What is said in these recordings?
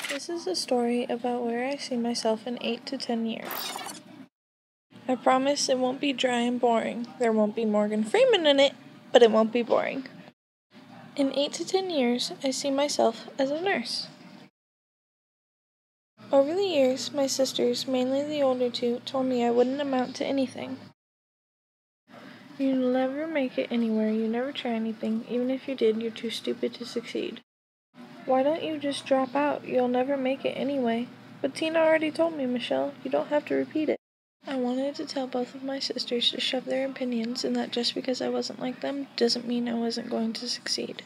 This is a story about where I see myself in 8 to 10 years. I promise it won't be dry and boring. There won't be Morgan Freeman in it, but it won't be boring. In 8 to 10 years, I see myself as a nurse. Over the years, my sisters, mainly the older two, told me I wouldn't amount to anything. You'll never make it anywhere, you never try anything, even if you did, you're too stupid to succeed. Why don't you just drop out? You'll never make it anyway. But Tina already told me, Michelle, you don't have to repeat it. I wanted to tell both of my sisters to shove their opinions and that just because I wasn't like them doesn't mean I wasn't going to succeed.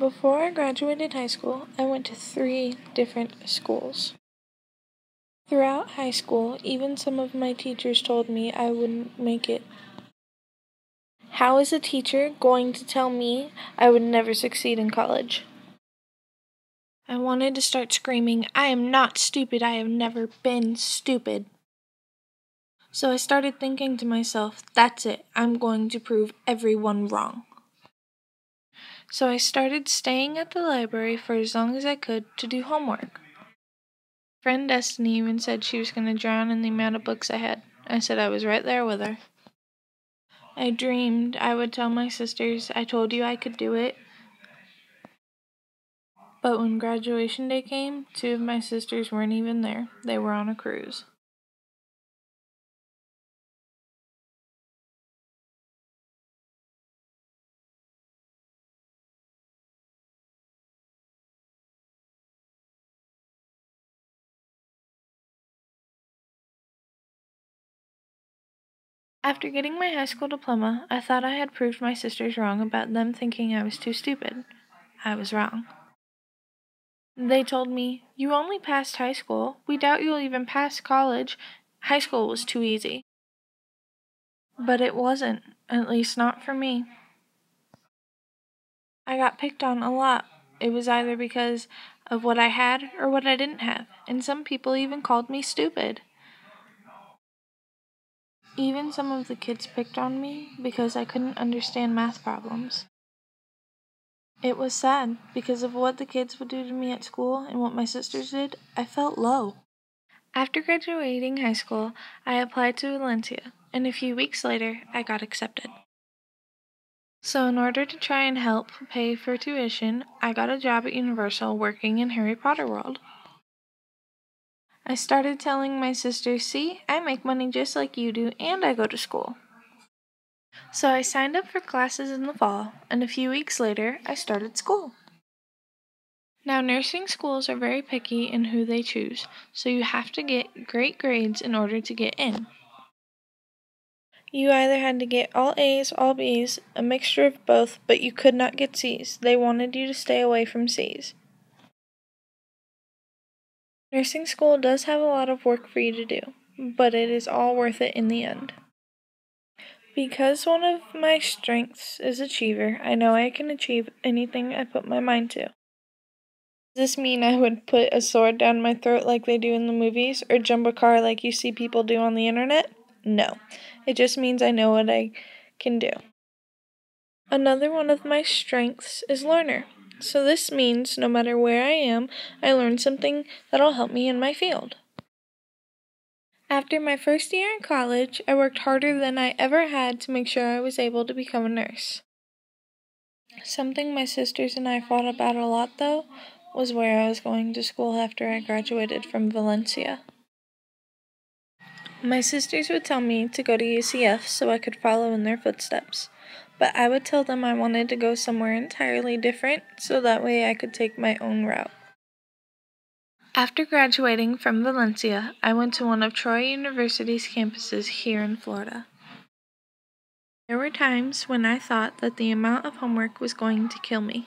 Before I graduated high school, I went to 3 different schools. Throughout high school, even some of my teachers told me I wouldn't make it. How is a teacher going to tell me I would never succeed in college? I wanted to start screaming, I am not stupid, I have never been stupid. So I started thinking to myself, that's it, I'm going to prove everyone wrong. So I started staying at the library for as long as I could to do homework. Friend Destiny even said she was going to drown in the amount of books I had. I said I was right there with her. I dreamed I would tell my sisters, I told you I could do it. But when graduation day came, 2 of my sisters weren't even there. They were on a cruise. After getting my high school diploma, I thought I had proved my sisters wrong about them thinking I was too stupid. I was wrong. They told me, you only passed high school. We doubt you'll even pass college. High school was too easy. But it wasn't, at least not for me. I got picked on a lot. It was either because of what I had or what I didn't have, and some people even called me stupid. Even some of the kids picked on me because I couldn't understand math problems. It was sad because of what the kids would do to me at school and what my sisters did. I felt low. After graduating high school, I applied to Valencia, and a few weeks later, I got accepted. So in order to try and help pay for tuition, I got a job at Universal working in Harry Potter World. I started telling my sisters, see, I make money just like you do, and I go to school. So I signed up for classes in the fall, and a few weeks later, I started school. Now, nursing schools are very picky in who they choose, so you have to get great grades in order to get in. You either had to get all A's, all B's, a mixture of both, but you could not get C's. They wanted you to stay away from C's. Nursing school does have a lot of work for you to do, but it is all worth it in the end. Because one of my strengths is achiever, I know I can achieve anything I put my mind to. Does this mean I would put a sword down my throat like they do in the movies, or jump a car like you see people do on the internet? No. It just means I know what I can do. Another one of my strengths is learner. So this means no matter where I am, I learn something that'll help me in my field. After my first year in college, I worked harder than I ever had to make sure I was able to become a nurse. Something my sisters and I fought about a lot, though, was where I was going to school after I graduated from Valencia. My sisters would tell me to go to UCF so I could follow in their footsteps, but I would tell them I wanted to go somewhere entirely different so that way I could take my own route. After graduating from Valencia, I went to one of Troy University's campuses here in Florida. There were times when I thought that the amount of homework was going to kill me.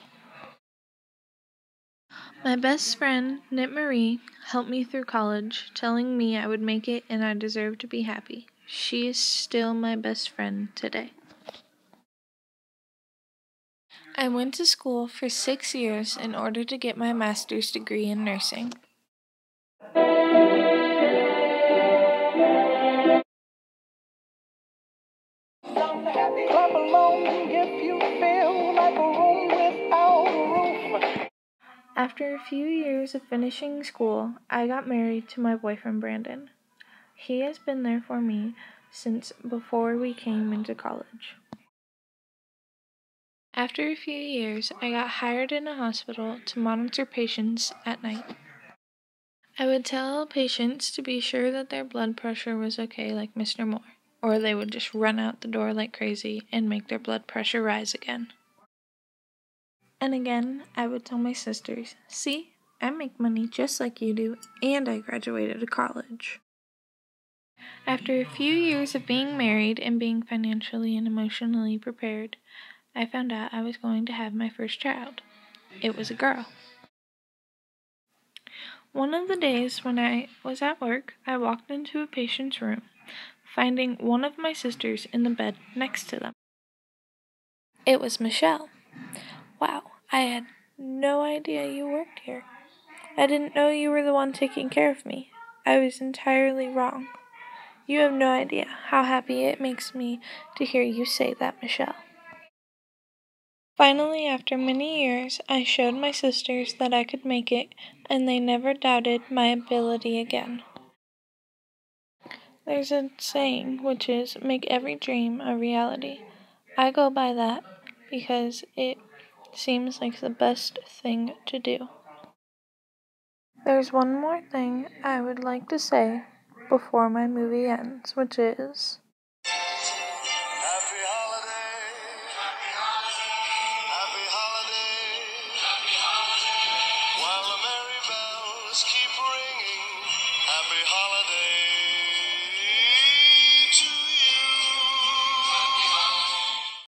My best friend, Knit Marie, helped me through college, telling me I would make it and I deserved to be happy. She is still my best friend today. I went to school for 6 years in order to get my master's degree in nursing. Clap along if you feel like a room without a roof. After a few years of finishing school, I got married to my boyfriend Brandon. He has been there for me since before we came into college. After a few years, I got hired in a hospital to monitor patients at night. I would tell patients to be sure that their blood pressure was okay, like Mr. Moore, or they would just run out the door like crazy and make their blood pressure rise again. And again, I would tell my sisters, see, I make money just like you do, and I graduated college. After a few years of being married and being financially and emotionally prepared, I found out I was going to have my first child. It was a girl. One of the days when I was at work, I walked into a patient's room, finding one of my sisters in the bed next to them. It was Michelle. Wow, I had no idea you worked here. I didn't know you were the one taking care of me. I was entirely wrong. You have no idea how happy it makes me to hear you say that, Michelle. Finally, after many years, I showed my sisters that I could make it, and they never doubted my ability again. There's a saying, which is, make every dream a reality. I go by that because it seems like the best thing to do. There's one more thing I would like to say before my movie ends, which is,